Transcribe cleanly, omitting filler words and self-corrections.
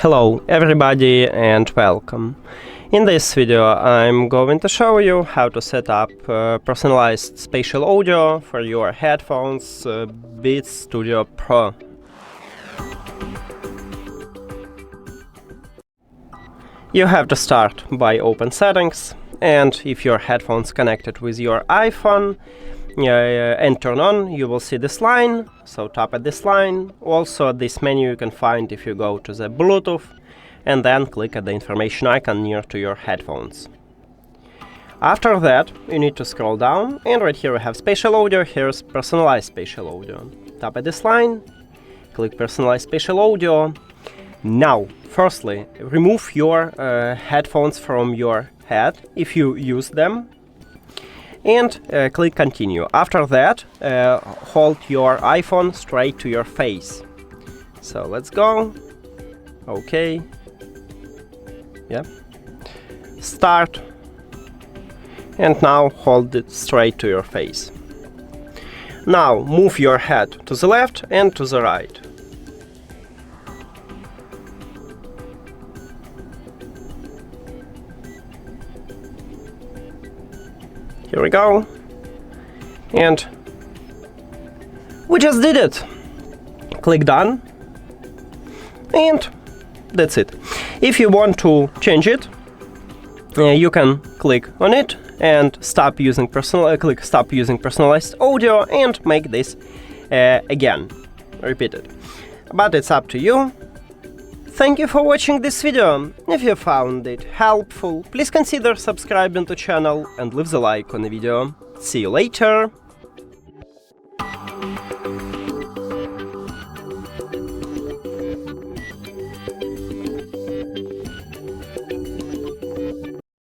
Hello everybody and welcome. In this video I'm going to show you how to set up personalized spatial audio for your headphones Beats Studio Pro. You have to start by open settings, and if your headphones connected with your iPhone and turn on, you will see this line, so tap at this line. Also this menu you can find if you go to the Bluetooth and then click at the information icon near to your headphones. After that you need to scroll down, and right here we have spatial audio. Here's personalized spatial audio. Tap at this line, click personalized spatial audio. Now firstly, remove your headphones from your head if you use them, and click continue. After that, hold your iPhone straight to your face. So let's go. Okay. Yeah. Start. And now hold it straight to your face. Now move your head to the left and to the right. Here we go, and we just did it. Click done, and that's it. If you want to change it, you can click on it and click stop using personalized audio and make this again, repeat it. But it's up to you. Thank you for watching this video. If you found it helpful, please consider subscribing to the channel and leave the like on the video. See you later!